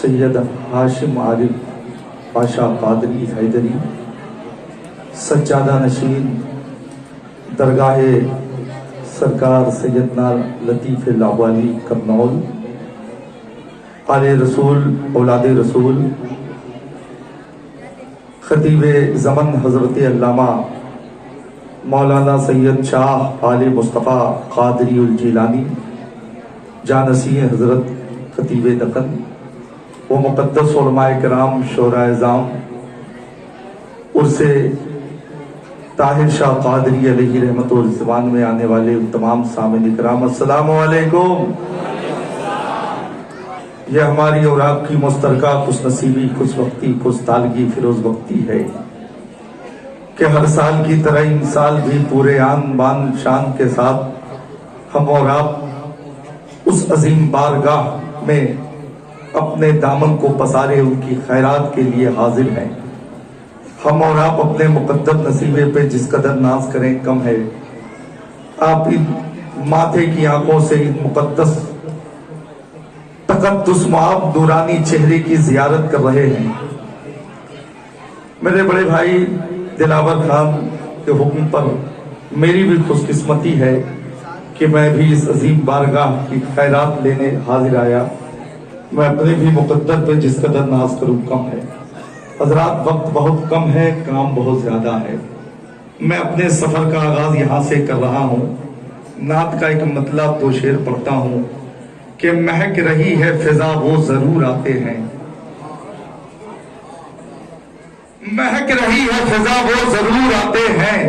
سید ہاشم عارف پاشا قادری حیدری سجادہ نشین درگاہ سرکار سیدنا لطیف لاہوری کرنول، آل رسول اولاد رسول، خطیب زمن حضرت علامہ مولانا سید شاہ آل مصطفیٰ قادری الجیلانی، جانشین حضرت خطیب دکن و مقدس علماء کرام شورا اعظام عرس طاہر شاہ قادری علیہ رحمت و رضوان میں آنے والے تمام سامعین کرام، السلام علیکم۔ یہ ہماری اور آپ کی مشترکہ خوش نصیبی، خوش وقتی، خوش تعلقی، فیروز وقتی ہے کہ ہر سال کی طرح ان سال بھی پورے آن بان شان کے ساتھ ہم اور آپ اس عظیم بارگاہ میں اپنے دامن کو پسارے ان کی خیرات کے لیے حاضر ہیں۔ ہم اور آپ اپنے مقدس نصیبے پہ جس قدر ناز کریں کم ہے۔ آپ ان ماتھے کی آنکھوں سے ان مقدس تقدس معاب نورانی چہرے کی زیارت کر رہے ہیں۔ میرے بڑے بھائی دلاور خان کے حکم پر میری بھی خوش قسمتی ہے کہ میں بھی اس عظیم بارگاہ کی خیرات لینے حاضر آیا۔ میں اپنے بھی مقدر پہ جس قدر ناز کروں کم ہے۔ حضرات، وقت بہت کم ہے، کام بہت زیادہ ہے۔ میں اپنے سفر کا آغاز یہاں سے کر رہا ہوں۔ نعت کا ایک مطلب دو شعر پڑھتا ہوں کہ مہک رہی ہے فضا وہ ضرور آتے ہیں، مہک رہی ہے فضا وہ ضرور آتے ہیں،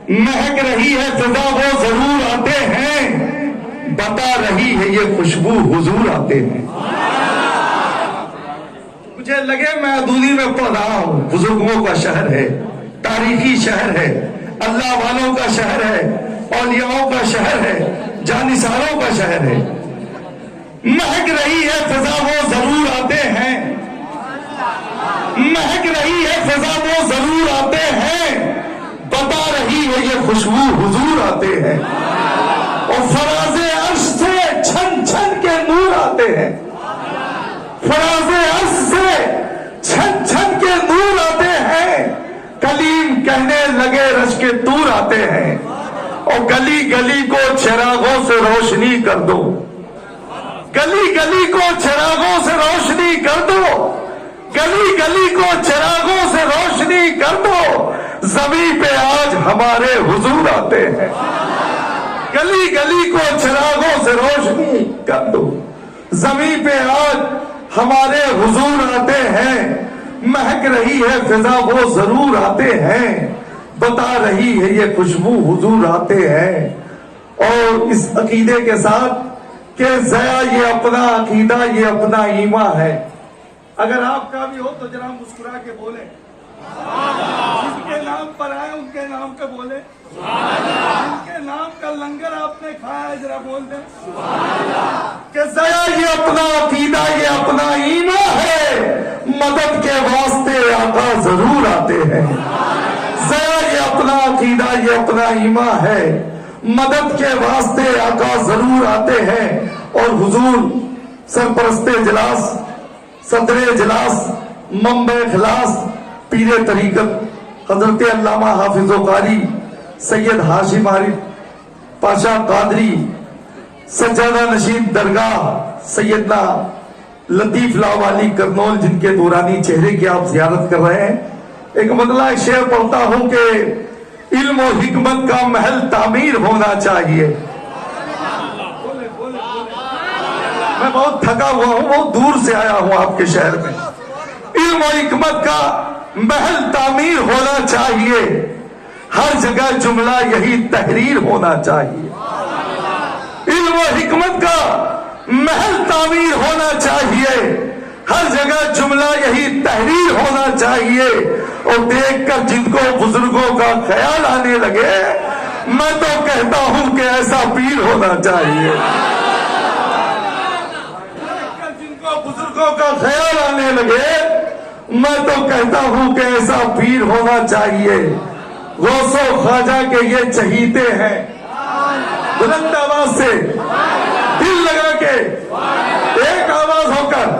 مہک رہی ہے فضا وہ ضرور آتے ہیں، بتا رہی ہے یہ خوشبو حضور آتے ہیں۔ مجھے لگے میں ادھوری میں پڑھ رہا ہوں۔ بزرگوں کا شہر ہے، تاریخی شہر ہے، اللہ والوں کا شہر ہے، اولیاءوں کا شہر ہے، جانثاروں کا شہر ہے۔ مہک رہی ہے فضا وہ ضرور آتے ہیں، مہک رہی ہے فضا وہ ضرور آتے ہیں، بتا رہی ہے یہ خوشبو حضور آتے ہیں۔ اور فراز عرش سے چھن چھن کے نور آتے ہیں، فراز عرش سے چھن چھن کے نور آتے ہیں، کلیم کہنے لگے رش کے طور آتے ہیں۔ اور گلی گلی کو چراغوں سے روشنی کر دو، گلی گلی کو چراغوں سے روشنی کر دو، گلی گلی کو چراغوں سے روشنی کر دو، زمین پہ آج ہمارے حضور آتے ہیں۔ گلی گلی کو چراغوں سے روشنی کر دو، زمین پہ آج ہمارے حضور آتے ہیں، مہک رہی ہے فضا وہ ضرور آتے ہیں، بتا رہی ہے یہ خوشبو حضور آتے ہیں۔ اور اس عقیدے کے ساتھ کہ ضیا یہ اپنا عقیدہ، یہ اپنا ایمان ہے۔ اگر آپ کا بھی ہو تو ذرا مسکرا کے بولیں، جن کے نام پر آئے ان کے نام پہ بولیں، جن کے نام کا لنگر آپ نے کھایا ہے ذرا بول دیں کہ ضیا یہ اپنا عقیدہ، یہ اپنا ایمان ہے، مدد کے واسطے آقا ضرور آتے ہیں۔ ضیا یہ اپنا عقیدہ، یہ اپنا ایمان ہے، مدد کے واسطے آقا ضرور آتے ہیں۔ اور حضور سرپرست اجلاس، صدر اجلاس، منبع اخلاص، پیر طریقت حضرت علامہ حافظ و قاری سید ہاشم عارف پاشا قادری، سجادہ نشین درگاہ سیدنا لطیف لاہوری کرنول، جن کے نورانی چہرے کی آپ زیارت کر رہے ہیں، ایک مطلع ایک شعر پڑھتا ہوں کہ علم و حکمت کا محل تعمیر ہونا چاہیے۔ میں بہت تھکا ہوا ہوں، بہت دور سے آیا ہوں آپ کے شہر میں۔ علم و حکمت کا محل تعمیر ہونا چاہیے، ہر جگہ جملہ یہی تحریر ہونا چاہیے۔ علم و حکمت کا محل تعمیر ہونا چاہیے، ہر جگہ جملہ یہی تحریر ہونا چاہیے۔ اور دیکھ کر جن کو بزرگوں کا خیال آنے لگے، میں تو کہتا ہوں کہ ایسا پیر ہونا چاہیے۔ جن کو بزرگوں کا خیال آنے لگے، میں تو کہتا ہوں کہ ایسا پیر ہونا چاہیے۔ غوث و خواجہ کے یہ چہیتے ہیں، بلند آواز سے دل لگا کے ایک آواز ہو کر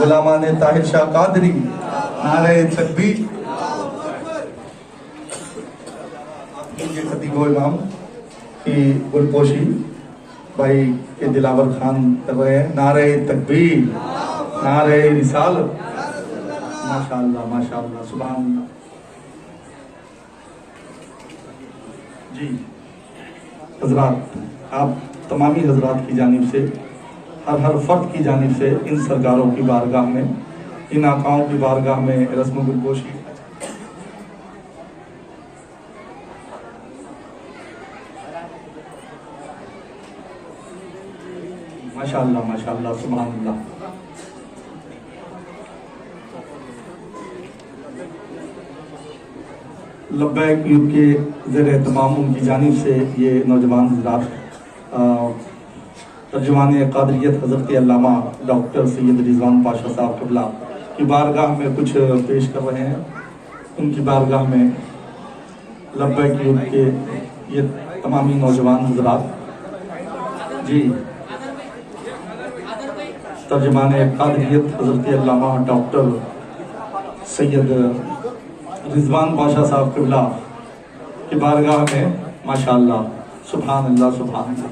غلامان طاہر شاہ قادری، نعرہ تکبیر۔ یہ خطیب و امام کی گلپوشی بھائی کے دلاور خان کر رہے ہیں۔ نعرہ تکبیر، نعرہ رسالت، ماشاءاللہ ماشاءاللہ، سبحان اللہ۔ جی حضرات، آپ تمامی حضرات کی جانب سے، ہر فرد کی جانب سے ان سرکاروں کی بارگاہ میں، ان آقاؤں کی بارگاہ میں رسم گلپوشی۔ ماشاءاللہ ماشاءاللہ، سبحان اللہ۔ لبیک یوتھ کے زیر اہتمام ان کی جانب سے یہ نوجوان حضرات ترجمان قادریت حضرت علامہ ڈاکٹر سید رضوان پاشا صاحب قبلہ کی بارگاہ میں کچھ پیش کر رہے ہیں۔ ان کی بارگاہ میں لبیک یوتھ کے یہ تمامی نوجوان حضرات، جی ترجمان قادریت حضرت علامہ ڈاکٹر سید رضوان پاشا صاحب قبلہ کی بارگاہ میں، ماشاءاللہ سبحان اللہ سبحان اللہ۔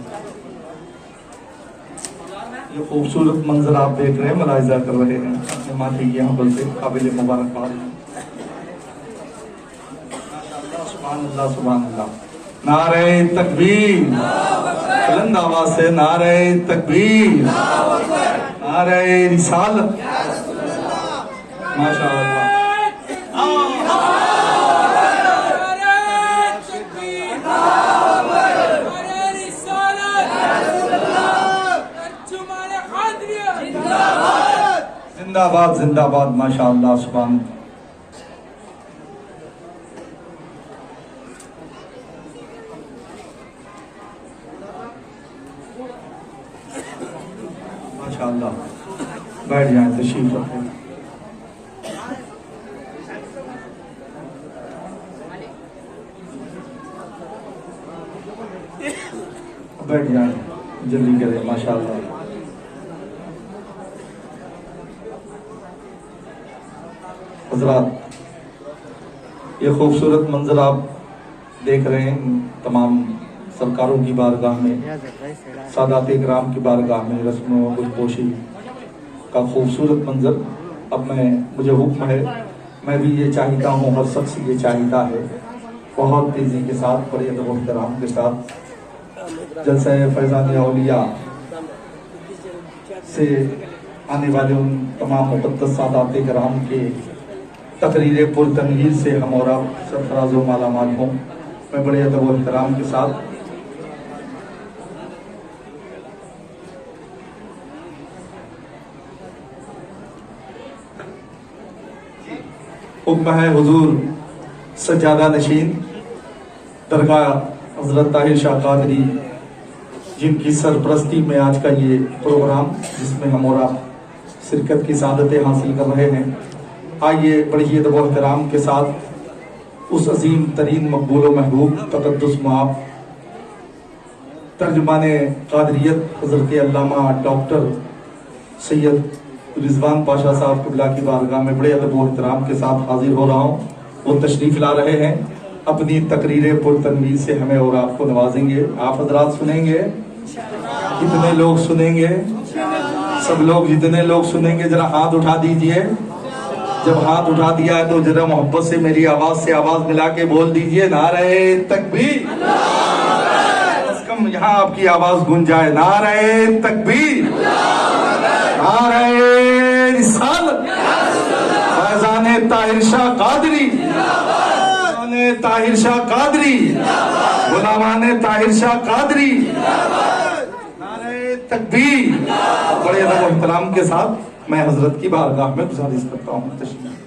یہ خوبصورت منظر آپ دیکھ رہے ہیں، ملاحظہ کر رہے ہیں، اپنے ماتھے کی یہاں پر سے قابل مبارکباد۔ سبحان اللہ سبحان اللہ، نعرہ تکبیر، بلند آواز سے نعرہ تکبیر، نعرہ رسالت، ماشاءاللہ۔ زندہ باد زندہ باد، ماشاءاللہ سبحان اللہ۔ ماشاءاللہ، بیٹھ جائیں، تشریف رکھیں۔ بیٹھ جائیں، جلدی کریں، ماشاءاللہ۔ حضرات، یہ خوبصورت منظر آپ دیکھ رہے ہیں تمام سرکاروں کی بارگاہ میں، سادات اکرام کی بارگاہ میں رسم و گلپوشی کا خوبصورت منظر۔ اب مجھے حکم ہے، میں بھی یہ چاہتا ہوں، ہر شخص یہ چاہتا ہے، بہت تیزی کے ساتھ، بڑے ادب و احترام کے ساتھ جلسہ فیضان اولیاء سے آنے والے ان تمام مقدس سادات اکرام کے تقریر پرتنویر سے ہم اور آپ سرفراز و مالا مال ہوں۔ میں بڑے ادب و احترام کے ساتھ حکم ہے حضور سجادہ نشین درگاہ حضرت طاہر شاہ قادری، جن کی سرپرستی میں آج کا یہ پروگرام، جس میں ہم اور آپ شرکت کی سعادتیں حاصل کر رہے ہیں، آئیے بڑی ادب و احترام کے ساتھ اس عظیم ترین مقبول و محبوب تقدس مآب ترجمان قادریت حضرت علامہ ڈاکٹر سید رضوان پاشا صاحب قبلہ کی بارگاہ میں بڑے ادب و احترام کے ساتھ حاضر ہو رہا ہوں۔ وہ تشریف لا رہے ہیں، اپنی تقریر پرتنویر سے ہمیں اور آپ کو نوازیں گے۔ آپ حضرات سنیں گے؟ کتنے لوگ سنیں گے؟ سب لوگ، جتنے لوگ سنیں گے ذرا ہاتھ اٹھا دیجئے۔ جب ہاتھ اٹھا دیا ہے تو ذرا محبت سے میری آواز سے آواز ملا کے بول دیجئے، نعرہ تکبیر۔ کم از کم یہاں آپ کی آواز گونج جائے، نعرہ تکبیر، نعرہ رسالت، فیضان طاہر شاہ قادری، غلامان طاہر شاہ قادری، غلامان طاہر شاہ قادری، نعرہ تکبیر۔ بڑے ادب و احترام کے ساتھ میں حضرت کی بارگاہ میں گزارش کرتا ہوں، تشریف۔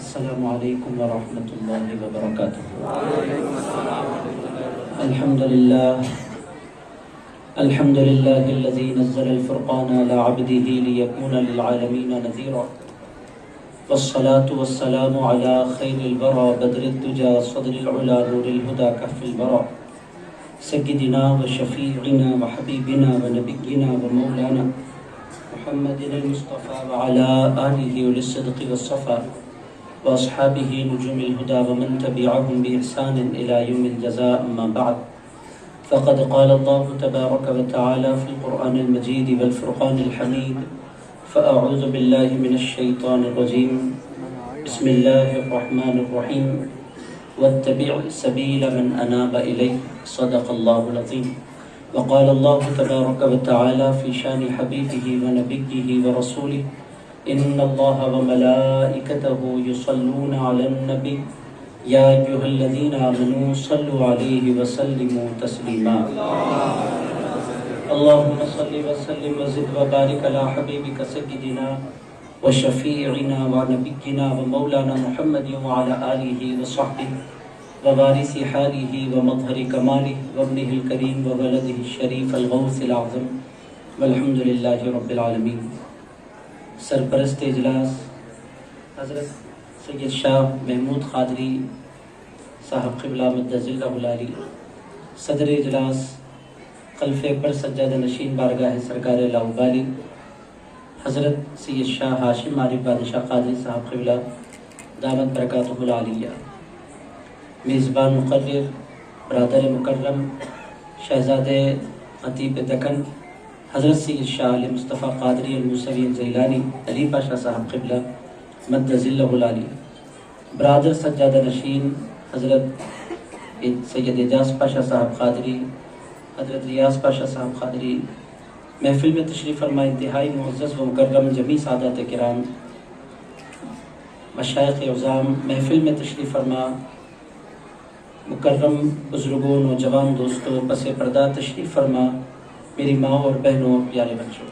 السلام علیکم ورحمۃ اللہ وبرکاتہ۔ الحمد للہ الذی نزل الفرقان علی عبده لیکون للعالمین نذیرا، والصلاة والسلام علی خیر الورى بدر الدجى صدر العلا نور الہدى کف البرى، سیدنا و شفیعنا و حبیبنا و نبینا و مولانا محمد المصطفى وعلى آلہ للصدق والصفا واصحابہ نجوم الہدى ومن تبعهم بإحسان إلى يوم الجزاء، اما بعد، فقد قال الله تبارك وتعالى في القرآن المجيد والفرقان الحميد، فأعوذ بالله من الشيطان الرجيم، بسم الله الرحمن الرحيم، واتبع سبيل من أناب إليه، صدق الله العظيم۔ وقال الله تبارك وتعالى في شان حبيبه ونبيه ورسوله، إن الله وملائكته يصلون على النبي يا أيها الذين آمنوا صلوا عليه وسلموا تسليما۔ اللهم صل وسلم وزد وبارك على حبيبك سيدنا وشفيعنا ونبينا ومولانا محمد وعلى آله وصحبه ووارث حاله ومظهر كماله وابنه الكريم وولده الشريف الغوث الأعظم، والحمد لله رب العالمين۔ سرپرست اجلاس حضرت سید شاہ محمود قادری صاحب قبلہ مدظ اللہ العالی، صدر اجلاس خلف پر سجادہ نشین بارگاہ سرکار لاہوری حضرت سید شاہ ہاشم عارف بادشاہ قادری صاحب قبلہ دامت برکاتہ العالیہ، میزبان مقرر برادر مکرم شہزادے خطیب دکن حضرت سید شاہ علی مصطفیٰ قادری الموسوی الزیلانی علی پاشا صاحب قبلہ مدظ اللہ العالی، برادر سجادہ نشین حضرت سید اعجاز پاشا صاحب قادری، حضرت ریاض پاشا صاحب قادری، محفل میں تشریف فرما انتہائی معزز و مکرم جمیع سادات کرام، مشائخ عظام، محفل میں تشریف فرما مکرم بزرگوں، نوجوان دوستوں، پس پردہ تشریف فرما میری ماں اور بہنوں اور پیارے بچوں،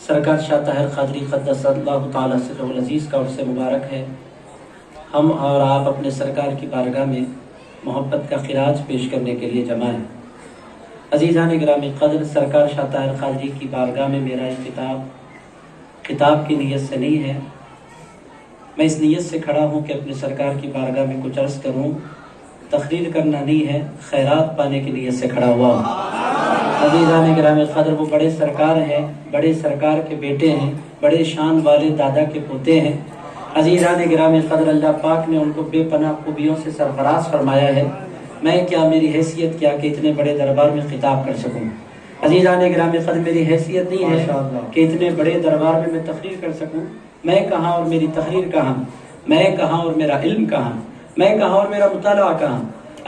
سرکار شاہ طاہر قادری قدس اللہ تعالیٰ سرہ العزیز کا عرص مبارک ہے۔ ہم اور آپ اپنے سرکار کی بارگاہ میں محبت کا خراج پیش کرنے کے لیے جمع ہیں۔ عزیزان گرامی قدر، سرکار شاہ طاہر قادری کی بارگاہ میں میرا یہ خطاب کی نیت سے نہیں ہے، میں اس نیت سے کھڑا ہوں کہ اپنے سرکار کی بارگاہ میں کچھ عرض کروں، تقریر کرنا نہیں ہے، خیرات پانے کی نیت سے کھڑا ہوا ہوں۔ عزیزان گرامی قدر، وہ بڑے سرکار ہیں، بڑے سرکار کے بیٹے ہیں، بڑے شان والے دادا کے پوتے ہیں۔ عزیزان گرامی قدر، اللہ پاک نے ان کو بے پناہ خوبیوں سے سرفراز فرمایا ہے۔ میں کیا، میری حیثیت کیا کہ اتنے بڑے دربار میں خطاب کر سکوں؟ عزیزان گرامی قدر، میری حیثیت نہیں ہے کہ اتنے بڑے دربار میں تقریر کر سکوں۔ میں کہاں اور میری تقریر کہاں، میں کہاں اور میرا علم کہاں، میں کہاں اور میرا مطالعہ کہاں؟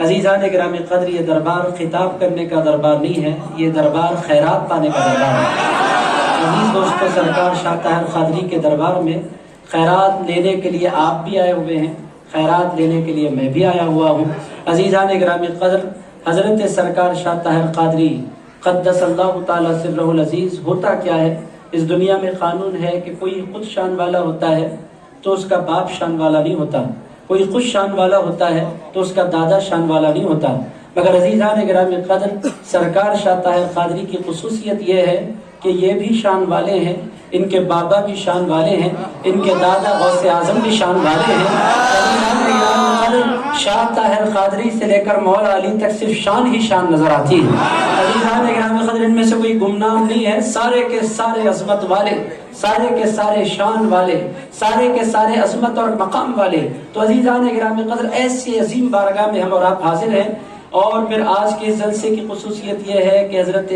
عزیزان گرامی قدر، یہ دربار خطاب کرنے کا دربار نہیں ہے، یہ دربار خیرات پانے کا دربار ہے۔ عزیز دوستو، سرکار شاہ طاہر قادری کے دربار میں خیرات لینے کے لیے آپ بھی آئے ہوئے ہیں، خیرات لینے کے لیے میں بھی آیا ہوا ہوں۔ عزیزان گرامی قدر، حضرت سرکار شاہ طاہر قادری قدس اللہ تعالیٰ سرہ العزیز، ہوتا کیا ہے اس دنیا میں قانون ہے کہ کوئی خود شان والا ہوتا ہے تو اس کا باپ شان والا نہیں ہوتا، کوئی خود شان والا ہوتا ہے تو اس کا دادا شان والا نہیں ہوتا، مگر عزیزان گرامی قدر، سرکار شاہ طاہر قادری کی خصوصیت یہ ہے کہ یہ بھی شان والے ہیں، ان کے بابا بھی شان والے ہیں، ان کے دادا غوث اعظم بھی شان والے ہیں۔ عزیزان گرامی قدر، شاہ طاہر قادری سے لے کر مولا علی تک صرف شان ہی شان نظر آتی ہے۔ عزیزان گرامی قدر، ان میں سے کوئی گمنام نہیں ہے، سارے کے سارے عظمت والے، سارے کے سارے شان والے، سارے کے سارے عظمت اور مقام والے۔ تو عزیزان گرامی قدر، ایسی عظیم بارگاہ میں ہم اور آپ حاضر ہیں، اور پھر آج کے جلسے کی خصوصیت یہ ہے کہ حضرت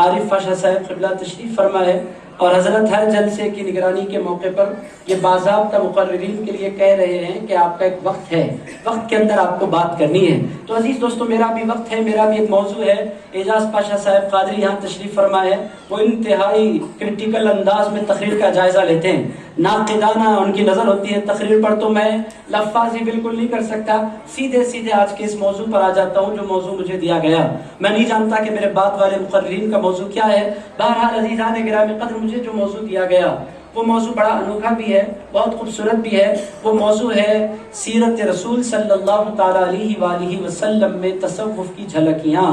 عارف پاشا صاحب قبلہ تشریف فرما ہے، اور حضرت ہر جلسے کی نگرانی کے موقع پر یہ باضابطہ مقررین کے لیے کہہ رہے ہیں کہ آپ کا ایک وقت ہے، وقت کے اندر آپ کو بات کرنی ہے۔ تو عزیز دوستو، میرا بھی وقت ہے، میرا بھی ایک موضوع ہے۔ اعجاز پاشا صاحب قادری یہاں تشریف فرما ہے، وہ انتہائی کرٹیکل انداز میں تقریر کا جائزہ لیتے ہیں، ناقدانہ ان کی نظر ہوتی ہے تقریر پر، تو میں لفاظی بالکل نہیں کر سکتا، سیدھے سیدھے آج کے اس موضوع پر آ جاتا ہوں جو موضوع مجھے دیا گیا۔ میں نہیں جانتا کہ میرے بعد والے مقررین کا موضوع کیا ہے، بہرحال عزیزان گرامی قدر، مجھے جو موضوع دیا گیا وہ موضوع بڑا انوکھا بھی ہے، بہت خوبصورت بھی ہے۔ وہ موضوع ہے سیرت رسول صلی اللہ تعالیٰ علیہ وآلہ وسلم میں تصوف کی جھلکیاں۔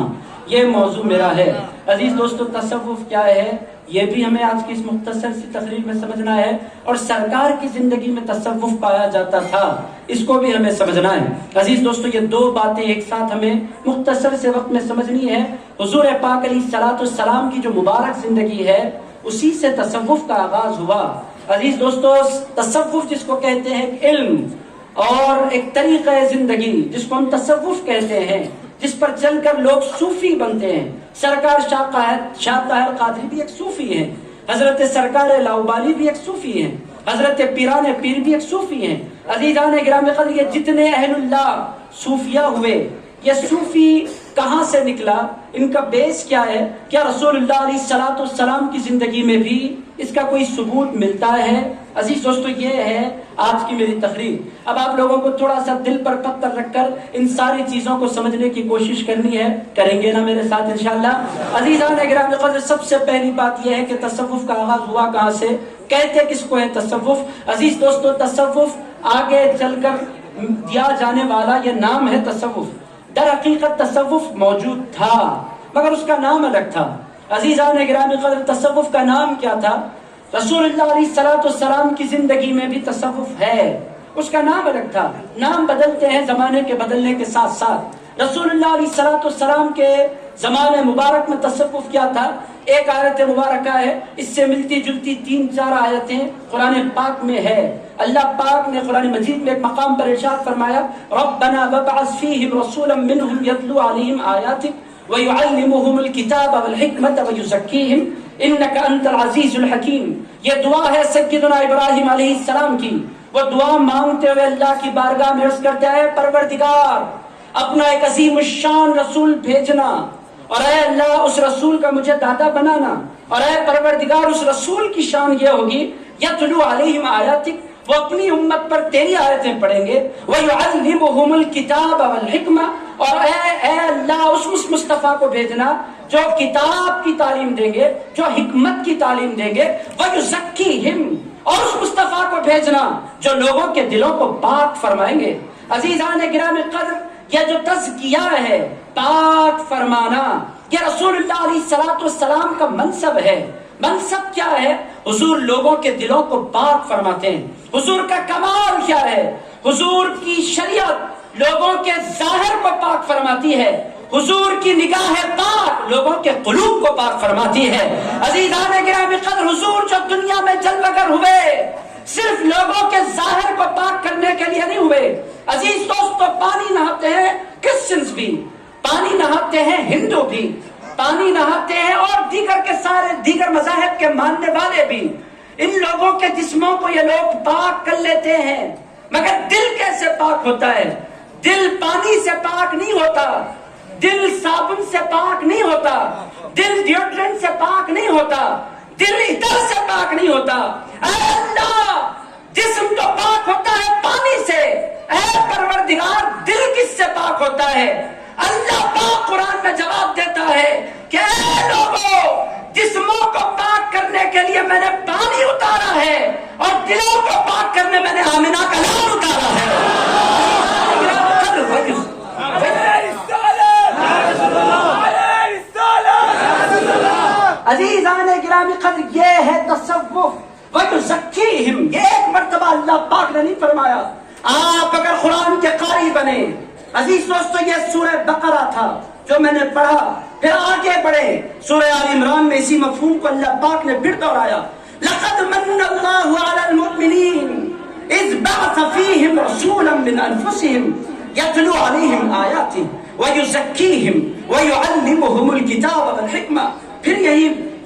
یہ موضوع میرا ہے۔ عزیز دوستو، تصوف کیا ہے یہ بھی ہمیں آج کی اس مختصر سی تقریر میں سمجھنا ہے، اور سرکار کی زندگی میں تصوف پایا جاتا تھا، اس کو بھی ہمیں سمجھنا ہے۔ عزیز دوستو، یہ دو باتیں ایک ساتھ ہمیں مختصر سے وقت میں سمجھنی ہے۔ حضور پاک علیہ الصلوۃ والسلام کی جو مبارک زندگی ہے، اسی سے تصوف کا آغاز ہوا۔ عزیز دوستو، تصوف جس کو کہتے ہیں ایک علم اور ایک طریقہ زندگی، جس کو ہم تصوف کہتے ہیں، جس پر چل کر لوگ صوفی بنتے ہیں۔ سرکار شاہ طاہر قادری بھی ایک صوفی ہیں، حضرت سرکار لاؤبالی بھی ایک صوفی ہیں، حضرت پیران پیر بھی ایک صوفی ہیں۔ عزیزان گرامی قدر، یہ جتنے اہل اللہ صوفیہ ہوئے، یہ صوفی کہاں سے نکلا، ان کا بیس کیا ہے؟ کیا رسول اللہ علیہ الصلوۃ والسلام کی زندگی میں بھی اس کا کوئی ثبوت ملتا ہے؟ عزیز دوستو، یہ ہے آج کی میری تقریر۔ اب آپ لوگوں کو تھوڑا سا دل پر پتھر رکھ کر ان ساری چیزوں کو سمجھنے کی کوشش کرنی ہے، کریں گے نا میرے ساتھ انشاءاللہ؟ عزیزان گرامی قدر، سب سے پہلی بات یہ ہے کہ تصوف کا آغاز ہوا کہاں سے، کہتے کس کو ہے تصوف؟ عزیز دوستو، تصوف آگے چل کر دیا جانے والا یہ نام ہے تصوف۔ در حقیقت تصوف موجود تھا، مگر اس کا نام الگ تھا۔ عزیزان گرامی قدر، تصوف کا نام کیا تھا؟ رسول اللہ علیہ الصلوۃ والسلام کی زندگی میں بھی تصوف ہے، اس کا نام الگ تھا۔ نام بدلتے ہیں زمانے کے بدلنے کے ساتھ ساتھ۔ رسول اللہ علیہ الصلوۃ والسلام کے زمانے مبارک میں تصوف کیا تھا؟ ایک آیت مبارکہ ہے، اس سے ملتی جلتی 3-4 آیتیں قرآن پاک میں ہے۔ اللہ پاک نے قرآن مجید میں ایک مقام پر ارشاد فرمایا، ربنا وابعث فیہم رسولا منہم یتلو علیہم آیاتک ویعلمہم الکتاب والحکمت ویزکیہم انک انت العزیز الحکیم۔ یہ دعا ہے سیدنا ابراہیم علیہ السلام کی۔ وہ دعا مانگتے ہوئے اللہ کی بارگاہ میں عرض کرتے ہیں، پروردگار اپنا ایک عظیم الشان رسول بھیجنا، اور اے اللہ اس رسول کا مجھے دادا بنانا، اور اے پروردگار اس رسول کی شان یہ ہوگی یتلو علیہم آیاتک، وہ اپنی امت پر تیری آیتیں پڑھیں گے، وَيُعَلِّمُهُمُ الْكِتَابَ وَالْحِكْمَةَ، اور اے اللہ اس مصطفیٰ کو بھیجنا جو کتاب کی تعلیم دیں گے، جو حکمت کی تعلیم دیں گے، وَيُزَكِّيهِمْ، اور اس مصطفیٰ کو بھیجنا جو لوگوں کے دلوں کو پاک فرمائیں گے۔ عزیزان گرامی قدر، یہ جو تزکیہ ہے، پاک فرمانا، یہ رسول اللہ علیہ الصلوۃ والسلام کا منصب ہے۔ منصب کیا ہے؟ حضور لوگوں کے دلوں کو پاک فرماتے ہیں۔ حضور کا کمال کیا ہے؟ حضور کی شریعت لوگوں کے ظاہر کو پاک فرماتی ہے، حضور کی نگاہ پاک لوگوں کے قلوب کو پاک فرماتی ہے۔ عزیزان گرامی قدر، حضور جو دنیا میں جلوہ گر ہوئے، صرف لوگوں کے ظاہر کو پاک کرنے کے لیے نہیں ہوئے۔ عزیز دوستو، پانی نہاتے ہیں کرسچنز بھی، پانی نہاتے ہیں ہندو بھی، پانی نہاتے ہیں اور دیگر مذاہب کے ماننے والے بھی۔ ان لوگوں کے جسموں کو یہ لوگ پاک کر لیتے ہیں، مگر دل کیسے پاک ہوتا ہے؟ دل پانی سے پاک نہیں ہوتا، دل صابن سے پاک نہیں ہوتا، دل ڈیوڈرنٹ سے پاک نہیں ہوتا، دل عطر سے پاک نہیں ہوتا۔ اے اللہ، جسم تو پاک ہوتا ہے پانی سے، اے پروردگار دل کس سے پاک ہوتا ہے؟ اللہ پاک قرآن میں جواب دیتا ہے کہ اے لوگوں، جسموں کو پاک کرنے کے لیے میں نے پانی اتارا ہے، اور دلوں کو پاک کرنے میں نے آمنہ کا لال اتارا ہے۔ عزیزان گرامی قدر، یہ ہے تصوف۔ وَيُزَكِّيهِمْ، یہ ایک مرتبہ اللہ پاک نے نہیں فرمایا۔ آپ اگر قرآن کے قاری بنے، عزیز دوستو، یہ سورہ بقرہ تھا جو میں نے پڑھا، پھر آگے بڑھے سورہ آل عمران میں اسی مفہوم کو اللہ پاک نے پھر دہرایا۔ لَقَدْ مَنَّ اللَّهُ عَلَى الْمُؤْمِنِينَ إِذْ بَعَثَ فِيهِمْ رَسُولًا مِّنْ أَنفُسِهِمْ يَتْلُو عَلَيْهِمْ آيَاتِهِ وَيُزَكِّيهِمْ وَيُعَلِّمُهُمُ الْكِتَابَ وَالْحِكْمَةَ۔ پھر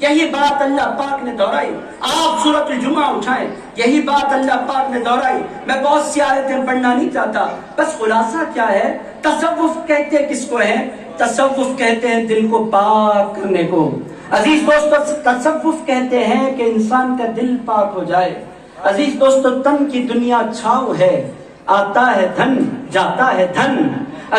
یہی بات اللہ پاک نے دہرائی۔ آپ سورۃ الجمعہ اٹھائیں، یہی بات اللہ پاک نے دہرائی۔ میں بہت سی آیتیں پڑھنا نہیں چاہتا، بس خلاصہ کیا ہے؟ تصوف کہتے کس کو ہے؟ تصوف کہتے ہیں دل کو پاک کرنے کو۔ عزیز دوستو، تصوف کہتے ہیں کہ انسان کا دل پاک ہو جائے۔ عزیز دوستو، تن کی دنیا چھاؤ ہے، آتا ہے دھن جاتا ہے دھن۔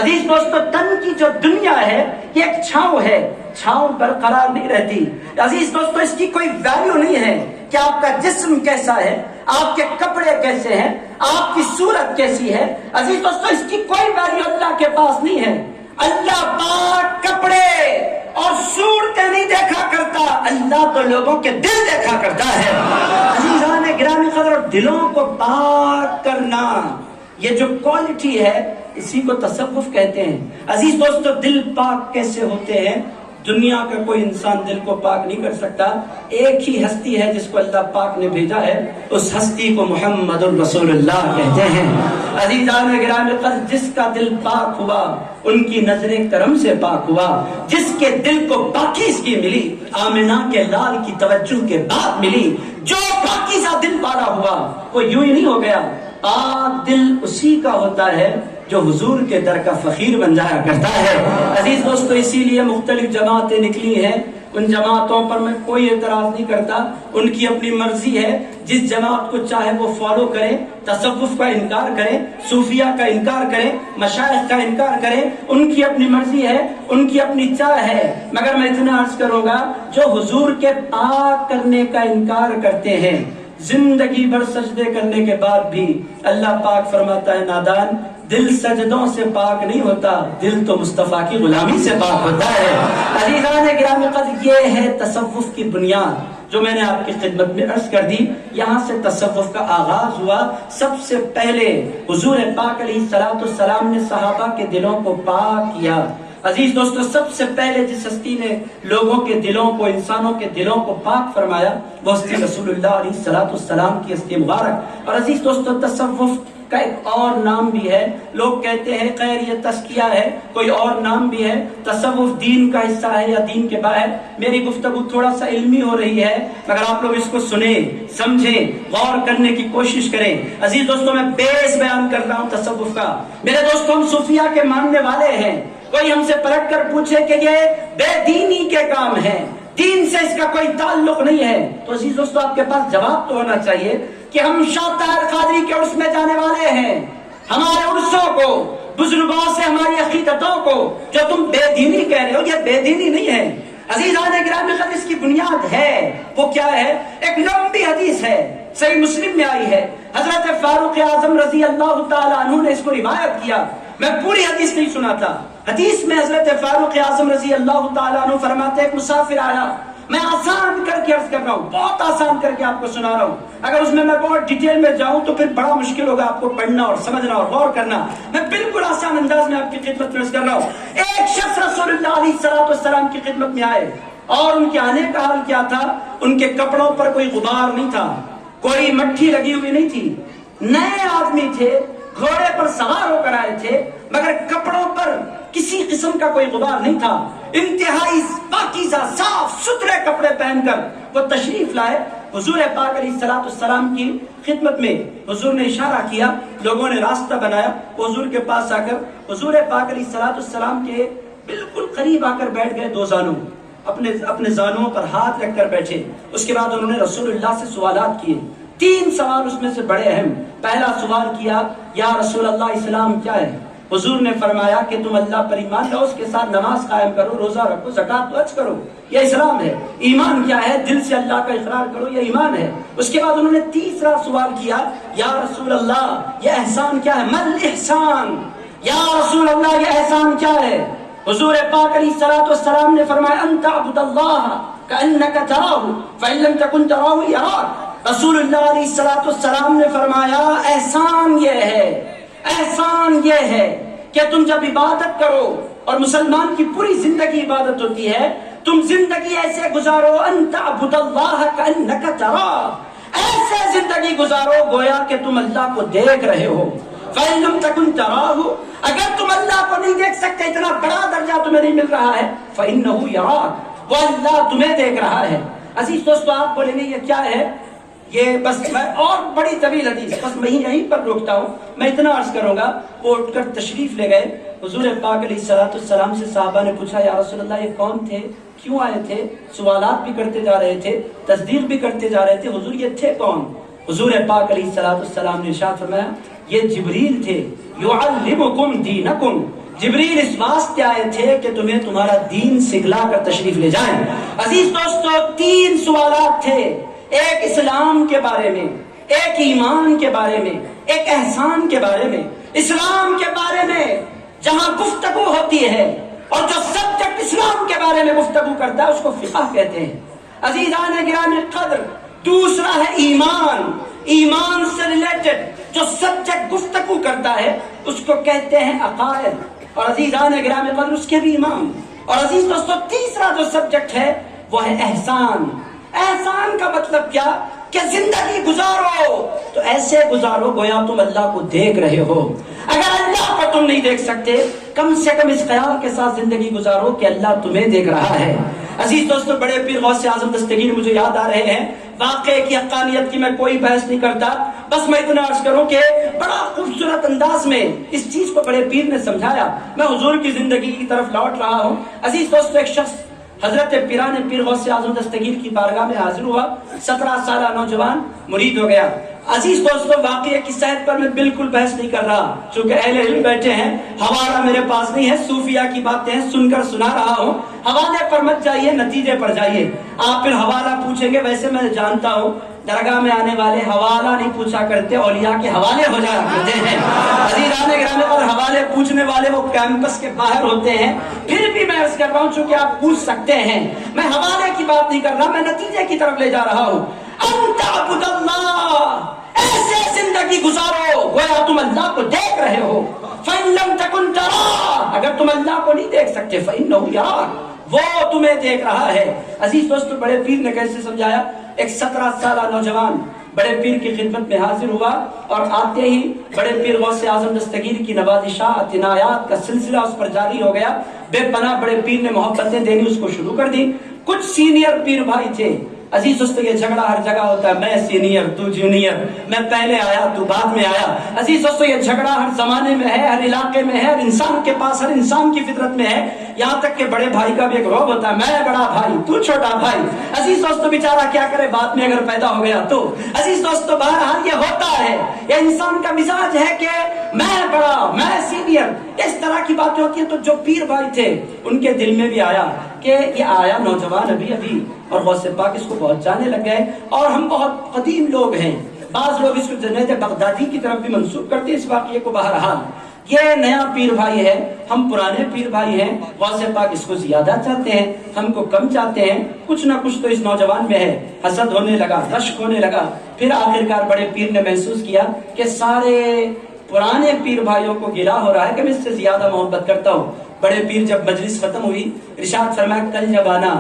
عزیز دوستو، تن کی جو دنیا ہے یہ ایک چھاؤں ہے، چھاؤں برقرار نہیں رہتی۔ عزیز دوستو، اس کی کوئی ویلیو نہیں ہے، کہ آپ کا جسم کیسا ہے، آپ کے کپڑے کیسے ہیں، آپ کی صورت کیسی ہے۔ عزیز دوستو، اس کی کوئی ویلیو اللہ کے پاس نہیں ہے۔ اللہ پاک کپڑے اور صورتیں نہیں دیکھا کرتا، اللہ تو لوگوں کے دل دیکھا کرتا ہے۔ عزیزان گرامی قدر، دلوں کو پاک کرنا، یہ جو کوالٹی ہے اسی کو تصوف کہتے ہیں۔ عزیز دوستو، دل پاک کیسے ہوتے ہیں؟ دنیا کا کوئی انسان دل کو پاک نہیں کر سکتا، ایک ہی ہستی ہے جس کو اللہ پاک نے بھیجا ہے، اس ہستی کو محمد الرسول اللہ کہتے ہیں۔ عزیزان گرامی قدر، جس کا دل پاک ہوا ان کی نظر کرم سے پاک ہوا، جس کے دل کو پاکیزگی ملی، آمنہ کے لال کی توجہ کے بعد ملی، جو پاکیزہ دل والا ہوا وہ یوں ہی نہیں ہو گیا۔ پاک دل اسی کا ہوتا ہے جو حضور کے در کا فقیر بن جایا کرتا ہے۔ عزیز دوستو، اسی لیے مختلف جماعتیں نکلی ہیں، ان جماعتوں پر میں کوئی اعتراض نہیں کرتا، ان کی اپنی مرضی ہے، جس جماعت کو چاہے وہ فالو کریں، تصوف کا انکار کریں، صوفیہ کا انکار کریں، مشائخ کا انکار کریں، ان کی اپنی مرضی ہے، ان کی اپنی چاہ ہے، مگر میں اتنا عرض کروں گا جو حضور کے پاک کرنے کا انکار کرتے ہیں، زندگی بھر سجدے کرنے کے بعد بھی اللہ پاک فرماتا ہے نادان، دل سجدوں سے پاک نہیں ہوتا، دل تو مصطفیٰ کی غلامی سے پاک ہوتا ہے۔ عزیزان گرامی قدر، یہ ہے تصوف کی بنیاد جو میں نے آپ کی خدمت میں عرض کر دی۔ یہاں سے تصوف کا آغاز ہوا۔ سب سے پہلے حضور پاک علیہ السلام نے صحابہ کے دلوں کو پاک کیا۔ عزیز دوستو، سب سے پہلے جس ہستی نے لوگوں کے دلوں کو، انسانوں کے دلوں کو پاک فرمایا وہ ہستی رسول اللہ علیہ السلام کی ہستی مبارک۔ اور عزیز دوستو، تصوف کا ایک اور نام بھی ہے، لوگ کہتے ہیں خیر یہ تزکیہ ہے، کوئی اور نام بھی ہے، تصوف دین کا حصہ ہے یا دین کے باہر۔ میری گفتگو تھوڑا سا علمی ہو رہی ہے، مگر آپ لوگ اس کو سنیں، سمجھیں، غور کرنے کی کوشش کریں۔ عزیز دوستو، میں بیس بیان کر رہا ہوں تصوف کا۔ میرے دوستو، ہم صوفیہ کے ماننے والے ہیں، کوئی ہم سے پلٹ کر پوچھے کہ یہ بے دینی کے کام ہے، دین سے اس کا کوئی تعلق نہیں ہے، تو عزیز دوستو آپ کے پاس جواب تو ہونا چاہیے کہ ہم شاہ طاہر قادری کے عرس میں جانے والے ہیں، ہمارے عرسوں کو، بزرگوں سے ہماری عقیدتوں کو جو تم بے دینی کہہ رہے ہو، یہ بے دینی نہیں ہے۔ عزیزان گرامی قدر، اس کی بنیاد ہے، وہ کیا ہے؟ ایک لمبی حدیث ہے، صحیح مسلم میں آئی ہے، حضرت فاروق اعظم رضی اللہ تعالی عنہ نے اس کو روایت کیا۔ میں پوری حدیث نہیں سناتا، حدیث میں حضرت فاروق اعظم رضی اللہ تعالی عنہ فرماتے ہیں ایک مسافر آیا، میں آسان کر کے عرض کر رہا ہوں، بہت آسان کر کے آپ کو سنا رہا ہوں، اگر اس میں بہت ڈیٹیل میں جاؤں تو پھر بڑا مشکل ہوگا آپ کو پڑھنا اور سمجھنا اور غور کرنا۔ میں بالکل آسان انداز میں آپ کی خدمت میں عرض کر رہا ہوں۔ ایک شخص رسول اللہ علیہ السلام کی خدمت میں آئے اور ان کے آنے کا حال کیا تھا؟ ان کے کپڑوں پر کوئی غبار نہیں تھا، کوئی مٹھی لگی ہوئی نہیں تھی، نئے آدمی تھے، گھوڑے پر سوار ہو کر آئے تھے، مگر کپڑوں پر کسی قسم کا کوئی غبار نہیں تھا، انتہائی پاکیزہ صاف ستھرے کپڑے پہن کر وہ تشریف لائے حضور پاک علیہ السلام کی خدمت میں۔ حضور نے اشارہ کیا، لوگوں نے راستہ بنایا، حضور کے پاس آ کر حضور پاک علیہ السلام کے بالکل قریب آ کر بیٹھ گئے، دو زانوں اپنے زانوں پر ہاتھ رکھ کر بیٹھے۔ اس کے بعد انہوں نے رسول اللہ سے سوالات کیے، 3 سوال اس میں سے بڑے اہم۔ پہلا سوال کیا، یا رسول اللہ اسلام کیا ہے؟ حضور نے فرمایا کہ تم اللہ پر ایمان لاؤ، اس کے ساتھ نماز قائم کرو، روزہ رکھو، زکات و حج کرو، یہ اسلام ہے۔ ایمان کیا ہے؟ دل سے اللہ کا اقرار کرو، یہ ایمان ہے۔ اس کے بعد انہوں نے تیسرا سوال کیا، یا رسول اللہ یہ احسان کیا ہے؟ مل احسان، یا رسول اللہ یہ احسان کیا ہے؟ حضور پاک علیہ السلام نے فرمایا ان تعبد اللہ کأنک تراہ فإن لم تکن تراہ یراک۔ رسول اللہ علیہ السلام نے فرمایا احسان یہ ہے، احسان یہ ہے کہ تم جب عبادت کرو، اور مسلمان کی پوری زندگی عبادت ہوتی ہے، تم زندگی ایسے گزارو ان تعبد اللہ کأنک تراہ، ایسے زندگی گزارو گویا کہ تم اللہ کو دیکھ رہے ہو۔ فَإِن لَمْ تَكُنْ تَرَاهُ، اگر تم اللہ کو نہیں دیکھ سکتے، اتنا بڑا درجہ تمہیں نہیں مل رہا ہے، فَإِنَّهُ يَرَاكَ، وہ اللہ تمہیں دیکھ رہا ہے۔ عزیز دوستو، آپ بولیں گے یہ کیا ہے؟ یہ بس میں اور بڑی طویل حدیث، بس میں یہیں پر روکتا ہوں، میں اتنا عرض کروں گا۔ وہ اٹھ کر تشریف لے گئے حضور پاک علیہ السلام سے۔ صحابہ نے پوچھا، یا رسول اللہ یہ کون تھے، کیوں آئے تھے؟ سوالات بھی کرتے جا رہے تھے، تصدیق بھی کرتے جا رہے تھے، حضور یہ تھے کون؟ حضور پاک علیہ السلام نے ارشاد فرمایا، یہ جبریل تھے، یعلمکم دینکم، جبریل اس واسطے آئے تھے کہ تمہیں تمہارا دین سکھلا کر تشریف لے جائیں۔ عزیز دوستو، 3 سوالات تھے، ایک اسلام کے بارے میں، ایک ایمان کے بارے میں، ایک احسان کے بارے میں، اسلام کے بارے میں جہاں گفتگو ہوتی ہے اور جو سبجیکٹ اسلام کے بارے میں گفتگو کرتا ہے اس کو فقہ کہتے ہیں۔ عزیزان گرامی قدر، دوسرا ہے ایمان۔ ایمان سے ریلیٹڈ جو سبجیکٹ گفتگو کرتا ہے اس کو کہتے ہیں عقائد، اور عزیزان گرامی قدر اس کے بھی امام۔ اور عزیز دوستو، تیسرا جو سبجیکٹ ہے وہ ہے احسان۔ احسان کا مطلب کیا کہ زندگی گزارو تو ایسے گزارو گویا تم اللہ کو دیکھ رہے ہو۔ اگر اللہ کو تم نہیں دیکھ سکتے، کم سے کم اس خیال کے ساتھ زندگی گزارو کہ اللہ تمہیں دیکھ رہا ہے۔ عزیز دوستو، بڑے پیر غوث اعظم دستگیر مجھے یاد آ رہے ہیں۔ واقعے کی حقانیت کی میں کوئی بحث نہیں کرتا، بس میں اتنا عرض کروں کہ بڑا خوبصورت انداز میں اس چیز کو بڑے پیر نے سمجھایا۔ میں حضور کی زندگی کی طرف لوٹ رہا ہوں۔ عزیز دوستو، ایک شخص حضرت پیران پیر غوث اعظم دستگیر کی بارگاہ میں حاضر ہوا، 17 سالہ نوجوان مرید ہو گیا۔ عزیز دوستو، واقعے کی صحت پر میں بالکل بحث نہیں کر رہا، چونکہ اہل علم بیٹھے ہیں، حوالہ میرے پاس نہیں ہے، صوفیہ کی باتیں سن کر سنا رہا ہوں۔ حوالے پر مت جائیے، نتیجے پر جائیے۔ آپ پھر حوالہ پوچھیں گے، ویسے میں جانتا ہوں درگاہ میں آنے والے حوالہ نہیں پوچھا کرتے، اولیاء کے حوالے ہو جایا کرتے ہیں۔ عزیزان گرامی، اور حوالے پوچھنے والے وہ کیمپس کے باہر ہوتے ہیں۔ پھر بھی میں عرض کر رہا ہوں، چونکہ آپ پوچھ سکتے ہیں، میں حوالے کی بات نہیں کر رہا، میں نتیجے کی طرف لے جا رہا ہوں۔ انت عبد اللہ، ایسے زندگی گزارو گویا تم اللہ کو دیکھ رہے ہو۔ فَإِن لَمْ تَكُنْ تَرَاهُ، اگر تم اللہ کو نہیں دیکھ سکتے، فَإِنَّهُ يَرَاكَ، وہ تمہیں دیکھ رہا ہے۔ عزیز دوستو، بڑے پیر نے کیسے سمجھایا؟ ایک 17 سالہ نوجوان بڑے پیر کی خدمت میں حاضر ہوا، اور آتے ہی بڑے پیر غوث اعظم دستگیر کی نوازشات، عنایات کا سلسلہ اس پر جاری ہو گیا۔ بے پناہ بڑے پیر نے محبتیں دینی اس کو شروع کر دی۔ کچھ سینئر پیر بھائی تھے۔ عزیز دوستو، یہ جھگڑا ہر جگہ ہوتا ہے، میں سینئر تو جونیئر، میں پہلے آیا تو بعد میں آیا۔ عزیز دوستو، یہ جھگڑا ہر زمانے میں ہے، ہر علاقے میں ہے، ہر انسان کے پاس، ہر انسان کی فطرت میں ہے۔ یہاں تک کہ بڑے بھائی کا بھی ایک روب ہوتا ہے، میں بڑا بھائی تو چھوٹا بھائی۔ عزیز دوستو، بیچارہ کیا کرے بعد میں اگر پیدا ہو گیا تو۔ عزیز دوستو، بہرحال یہ ہوتا ہے، یہ انسان کا مزاج ہے کہ میں بڑا، میں سینئر، اس طرح کی باتیں ہوتی ہیں۔ تو جو پیر بھائی تھے ان کے دل میں بھی آیا کہ یہ آیا نوجوان ابھی اور غوث پاک اس کو بہت جانے لگ گئے، اور ہم بہت قدیم لوگ ہیں۔ بعض لوگ اس کو جنید بغدادی کی طرف بھی منسوب کرتے ہیں اس واقعے کو۔ بہرحال یہ نیا پیر بھائی ہے، ہم پرانے پیر بھائی ہیں، غوث پاک اس کو زیادہ چاہتے ہیں، ہم کو کم چاہتے ہیں۔ کچھ نہ کچھ تو اس نوجوان میں ہے، حسد ہونے لگا، رشک ہونے لگا۔ پھر آخرکار بڑے پیر نے محسوس کیا کہ سارے پرانے پیر بھائیوں کو گلا ہو رہا ہے کہ میں اس سے زیادہ محبت کرتا ہوں۔ بڑے پیر جب مجلس ختم ہوئی، ارشاد فرمایا، کل جب آنا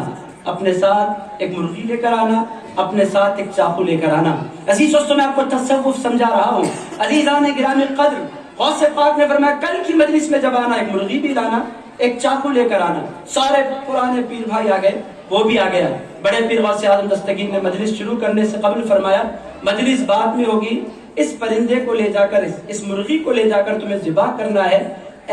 اپنے ساتھ ایک مرغی لے کر آنا، اپنے ساتھ ایک چاقو لے کر آنا۔ عزیز دوستو، میں آپ کو تصوف سمجھا رہا ہوں۔ عزیزان گرامی قدر، غوث پاک نے فرمایا کل کی مجلس میں جب آنا، ایک مرغی بھی لانا، ایک چاقو لے کر آنا۔ سارے پرانے پیر بھائی آ گئے، وہ بھی آ گیا۔ بڑے پیر غوث اعظم دستگیر نے مجلس شروع کرنے سے قبل فرمایا، مجلس بعد میں ہوگی، اس پرندے کو لے جا کر، اس مرغی کو لے جا کر تمہیں ذبح کرنا ہے،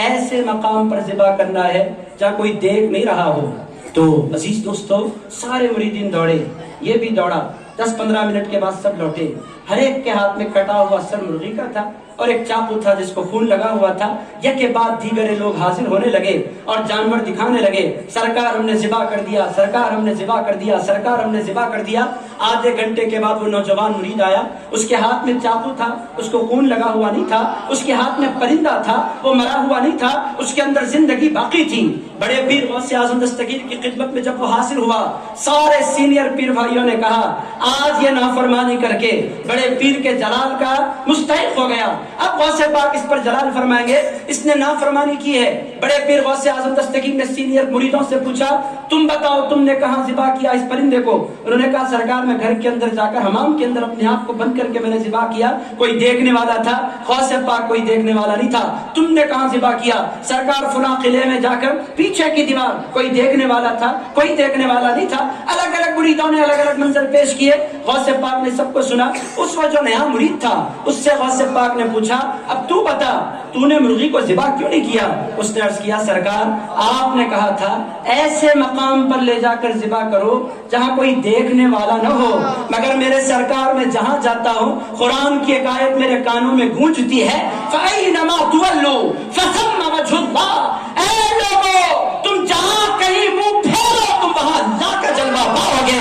ایسے مقام پر ذبح کرنا ہے جہاں کوئی دیکھ نہیں رہا ہو۔ تو عزیز دوستو، سارے مریدین دوڑے، یہ بھی دوڑا۔ 10-15 منٹ کے بعد سب لوٹے۔ ہر ایک کے ہاتھ میں کٹا ہوا سر مرغی کا تھا اور ایک چاقو تھا جس کو خون لگا ہوا تھا۔ یک کے بعد دیگر لوگ حاضر ہونے لگے اور جانور دکھانے لگے، سرکار ہم نے ذبح کر دیا، سرکار ہم نے ذبح کر دیا، سرکار ہم نے ذبح کر دیا۔ آدھے گھنٹے کے بعد وہ نوجوان مرید آیا، اس کے ہاتھ میں چاقو تھا، اس کو خون لگا ہوا نہیں تھا، اس کے ہاتھ میں پرندہ تھا، وہ مرا ہوا نہیں تھا، اس کے اندر زندگی باقی تھی۔ بڑے پیر غوث اعظم دستگیر کی خدمت میں جب وہ حاصل ہوا، سارے سینئر پیر بھائیوں نے کہا آج یہ نافرمانی کر کے بڑے پیر کے جلال کا مستحق ہو گیا۔ اب غوث پاک اس پر جلال فرمائیں گے، اس نے نافرمانی کی ہے۔ بڑے پیر غوث اعظم دستگیر نے سینئر مریدوں سے پوچھا، تم بتاؤ تم نے کہاں ذبح کیا اس پرندے کو؟ انہوں نے کہا سرکار میں گھر کے اندر جا کر حمام کے اندر اپنے آپ کو بند کر کے میں نے ذبح کیا، کوئی دیکھنے والا تھا؟ غوث پاک کوئی دیکھنے والا نہیں تھا۔ تم نے کہاں ذبح کیا؟ سرکار فلاں قلعے میں جا کر پیچھے کی دیوار، کوئی دیکھنے والا تھا؟ کوئی دیکھنے والا نہیں تھا۔ الگ الگ مریدوں نے الگ الگ منظر پیش کیے، غوث پاک نے سب کو سنا۔ اس وقت جو نیا مرید تھا اس سے غوث پاک نے پوچھا اب تو بتا تو نے مرغی کو ذبح کیوں نہیں کیا؟ اس نے عرض کیا سرکار آپ نے کہا تھا ایسے مقام پر لے جا کر ذبح کرو جہاں کوئی دیکھنے والا نہ ہو، مگر میرے سرکار میں جہاں جاتا ہوں قرآن کی ایک آیت میرے کانوں میں گونجتی ہے، فَأَيْنَمَا تُوَلُّوا فَثَمَّ وَجْهُ اللَّهِ، اے لوگو تم جہاں کہیں منہ پھیرو تم وہاں اللہ کا جلوہ پاؤ گے۔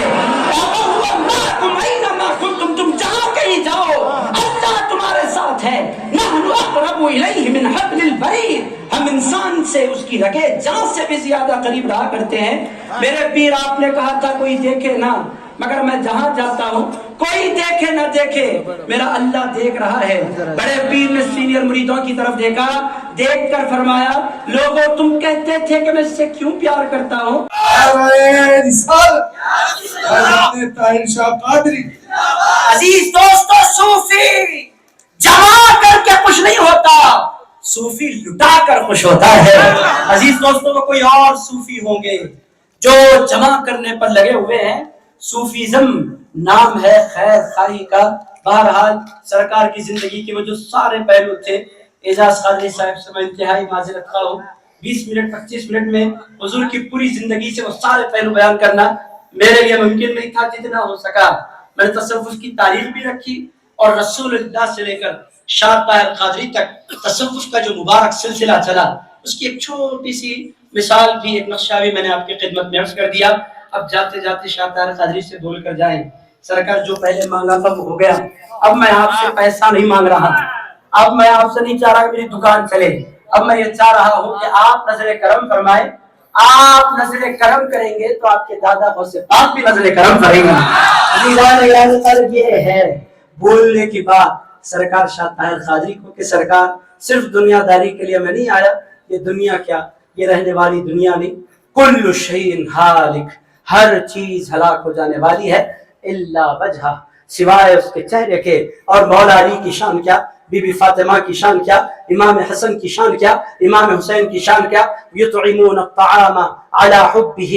ساتھ ہے. نحن اقرب الیہ من حبل الورید، ہم انسان سے اس کی رگے جان سے بھی زیادہ قریب رہا کرتے ہیں. میرے پیر آپ نے کہا تھا کوئی دیکھے نہ، مگر میں جہاں جاتا ہوں کوئی دیکھے نہ دیکھے میرا اللہ دیکھ رہا ہے. بڑے پیر نے سینئر مریدوں کی طرف دیکھا، دیکھ کر فرمایا لوگوں تم کہتے تھے کہ میں اس سے کیوں پیار کرتا ہوں. عزیز دوستو، صوفی جمع کر کے خوش نہیں ہوتا، صوفی لٹا کر خوش ہوتا ہے. عزیز دوستو، وہ کوئی اور صوفی ہوں گے جو جمع کرنے پر لگے ہوئے ہیں. صوفیزم نام ہے خیر خواہی کا. بہرحال سرکار کی زندگی کے وہ جو سارے پہلو تھے، اعجاز قادری صاحب سے میں انتہائی معذرت خواہ ہوں. 20 منٹ 25 منٹ میں حضور کی پوری زندگی سے وہ سارے پہلو بیان کرنا میرے لیے ممکن نہیں تھا. جتنا ہو سکا میں نے تصوف کی تاریخ بھی رکھی اور رسول اللہ سے لے کر شاہ طاہر قادری تک تصوف کا جو مبارک سلسلہ چلا اس کی ایک چھوٹی سی مثال بھی، ایک نقشہ بھی میں نے آپ کی خدمت میں عرض کر دیا. اب جاتے جاتے شاہ طاہر قادری سے بول کر جائیں، سرکار جو پہلے مانگا تھا وہ ہو گیا. اب میں آپ سے پیسہ نہیں مانگ رہا، اب میں آپ سے نہیں چاہ رہا کہ میری دکان چلے. اب میں یہ چاہ رہا ہوں کہ آپ نظر کرم فرمائیں. آپ نظر کرم کریں گے تو آپ کے دادا غوث پاک بھی نظر کرم کریں گے. یہ ہے بولنے کی بات سرکار شاہ طاہر قادری کو کہ سرکار صرف دنیا داری کے لیے میں نہیں آیا. یہ دنیا کیا، یہ رہنے والی دنیا نہیں. کل شیء ہالک، ہر چیز ہلاک ہو جانے والی ہے، الا وجہ، سوائے اس کے چہرے کے. اور مولا علی کی شان کیا، بی بی فاطمہ کی شان کیا، امام حسن کی شان کیا، امام حسین کی شان کیا. یطعمون الطعام علی حبہ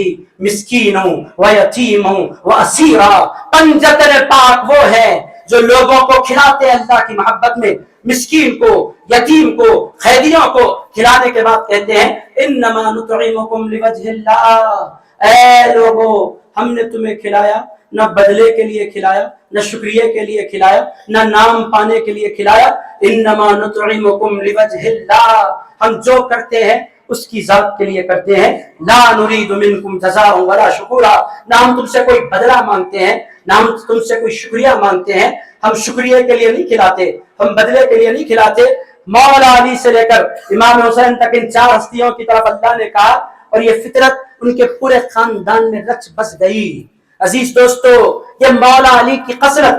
مسکینا ویتیما واسیرا. پنجتن پاک وہ ہے جو لوگوں کو کھلاتے ہیں اللہ کی محبت میں، مسکین کو، یتیم کو، قیدیوں کو کھلانے کے بعد کہتے ہیں انما نطعمکم لوجہ اللہ. اے لوگو، ہم نے تمہیں کھلایا نہ بدلے کے لیے کھلایا، نہ شکریہ کے لیے کھلایا، نہ نام پانے کے لیے کھلایا. انما نطعمکم لوجہ اللہ، ہم جو کرتے ہیں اس کی ذات کے لیے کرتے ہیں. لا نريد منکم جزاء ولا شکورا، نہ ہم تم سے کوئی بدلہ مانگتے ہیں، نہ ہم تم سے کوئی شکریہ مانگتے ہیں. ہم شکریہ کے لیے نہیں کھلاتے، ہم بدلے کے لیے نہیں کھلاتے. مولا علی سے لے کر امام حسین تک ان چار ہستیوں کی طرف اللہ نے کہا اور یہ فطرت ان کے پورے خاندان میں رچ بس گئی. عزیز دوستو، یہ مولا علی کی قصرت،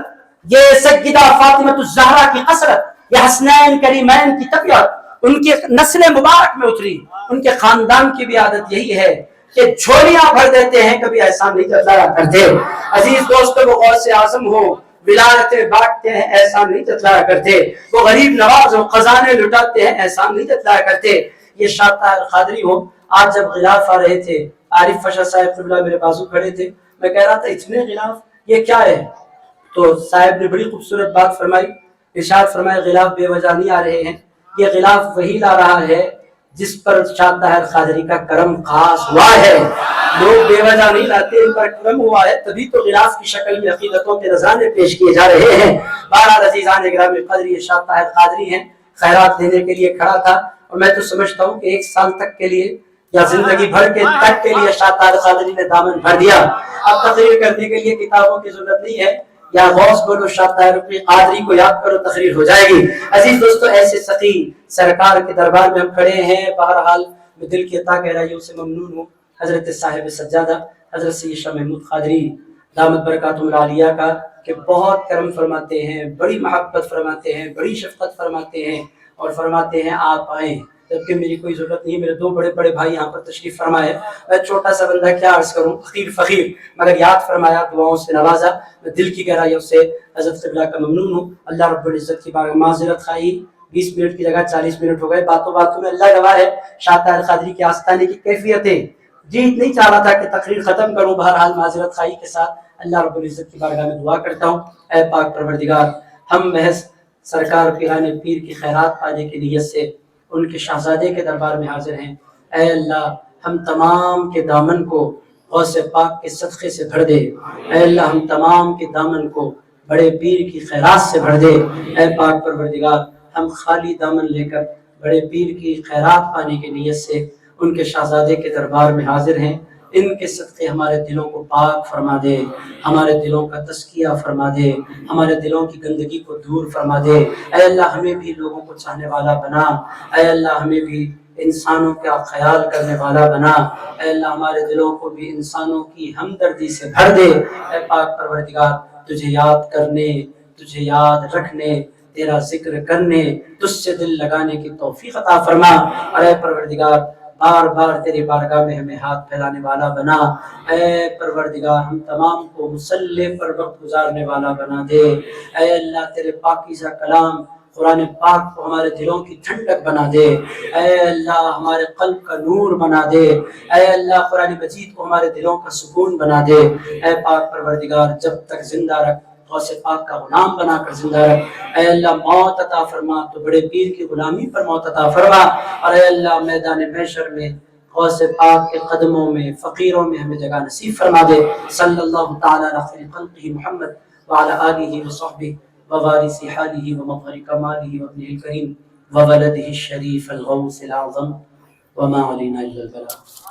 یہ سیدہ فاطمہ الزہرا کی قصرت، یہ حسنین کریمین کی طبیعت ان کی نسل مبارک میں اتری. ان کے خاندان کی بھی عادت یہی ہے کہ جھولیاں بھر دیتے ہیں، کبھی احسان نہیں جتلایا کرتے. عزیز دوستو، وہ غوث اعظم ہو، ولایتیں بانٹتے ہیں، احسان نہیں جتلایا کرتے. وہ غریب نواز ہو، خزانے لٹاتے ہیں، احسان نہیں جتلایا کرتے. یہ شاہ طاہر قادری ہو، آج جب غلاف آ رہے تھے، عارف فشا صاحب قبلہ میرے بازو کھڑے تھے، میں کہہ رہا تھا اتنے غلاف یہ کیا ہے؟ تو صاحب نے بڑی خوبصورت بات فرمائی، ارشاد فرمایا غلاف بے وجہ نہیں آ رہے ہیں، یہ غلاف وہی لا رہا ہے جس پر شاہ طاہر قادری کا کرم خاص ہوا ہے. لوگ بے وجہ نہیں لاتے، ان پر کرم ہوا ہے، تبھی تو غلاف کی شکل میں عقیدتوں کے نذرانے پیش کیے جا رہے ہیں. بہرحال عزیزان گرامی قدر، یہ شاہ طاہر قادری ہیں، خیرات دینے کے لیے کھڑا تھا اور میں تو سمجھتا ہوں کہ 1 سال تک کے لیے یا زندگی بھر کے تک کے لیے شاہ طاہر قادری نے دامن بھر دیا. اب تقریر کرنے کے لیے کتابوں کی ضرورت نہیں ہے، یا غوث بولو شاہ طاہر قادری کو یاد کرو، تقریر ہو جائے گی. عزیز دوستو، ایسے سخی سرکار کے دربار میں ہم کھڑے ہیں. بہرحال میں دل کی عطا گہرائیوں سے ممنون ہوں حضرت صاحب سجادہ حضرت سید شاہ محمود قادری دامت برکاتہم العالیہ کا، کہ بہت کرم فرماتے ہیں، بڑی محبت فرماتے ہیں، بڑی شفقت فرماتے ہیں اور فرماتے ہیں آپ آئیں، جبکہ میری کوئی ضرورت نہیں. میرے 2 بڑے بڑے بھائی یہاں پر تشریف فرمائے، میں چھوٹا سا بندہ کیا عرض کروں، فقیر فقیر، مگر یاد فرمایا، دعاؤں سے نوازا. میں دل کی گہرائیوں سے حضرت قبلہ کا ممنون ہوں. اللہ رب العزت کی بارگاہ معذرت خواہی، 20 منٹ کی جگہ 40 منٹ ہو گئے. باتوں باتوں میں اللہ گواہ ہے شاہ طاہر قادری کے آستانے کی کیفیتیں جیت نہیں چاہ رہا تھا کہ تقریر ختم کروں. بہرحال معذرت خواہی کے ساتھ اللہ رب العزت کی بارگاہ میں دعا کرتا ہوں، اے پاک پروردگار، ہم محض سرکار پیران پیر کی خیرات پانے کی نیت سے ان کے شہزادے کے دربار میں حاضر ہیں. اے اللہ، ہم تمام کے دامن کو غوث پاک کے صدقے سے بھر دے. اے اللہ، ہم تمام کے دامن کو بڑے پیر کی خیرات سے بھر دے. اے پاک پروردگار، ہم خالی دامن لے کر بڑے پیر کی خیرات پانے کی نیت سے ان کے شہزادے کے دربار میں حاضر ہیں. ان کے صدقے ہمارے دلوں کو پاک فرما دے، ہمارے دلوں کا تزکیہ فرما دے، ہمارے دلوں کی گندگی کو دور فرما دے۔ اے اللہ ہمیں بھی لوگوں کو چاہنے والا بنا، اے اللہ ہمیں بھی انسانوں کا خیال کرنے والا بنا، اے اللہ ہمارے دلوں کو بھی انسانوں کی ہمدردی سے بھر دے۔ اے پاک پروردگار، تجھے یاد کرنے، تجھے یاد رکھنے، تیرا ذکر کرنے، تجھ سے دل لگانے کی توفیق عطا فرما۔ اور اے پروردگار، بار بار تیری بارگاہ میں ہمیں ہاتھ پھیلانے والا بنا۔ اے پروردگار، ہم تمام کو مصلی پر وقت گزارنے والا بنا دے۔ اے اللہ تیرے پاکیزہ کلام قرآن پاک کو ہمارے دلوں کی ٹھنڈک بنا دے۔ اے اللہ ہمارے قلب کا نور بنا دے۔ اے اللہ قرآن مجید کو ہمارے دلوں کا سکون بنا دے۔ اے پاک پروردگار، جب تک زندہ رکھ، غوث پاک کا غلام بنا کر زندہ رکھ۔ اے اللہ موت عطا فرما، تو بڑے پیر کی غلامی پر موت عطا فرما۔ اور اے اللہ میدان محشر میں غوث پاک کے قدموں میں، فقیروں میں ہمیں جگہ نصیب فرما دے۔ صلی اللہ تعالی علی خیر خلقہ محمد وعلی آلہ وصحبہ ووارث حالہ ومظہر کمالہ وابنہ الکریم وولدہ الشریف الغوث الأعظم وما علینا الا البلاغ۔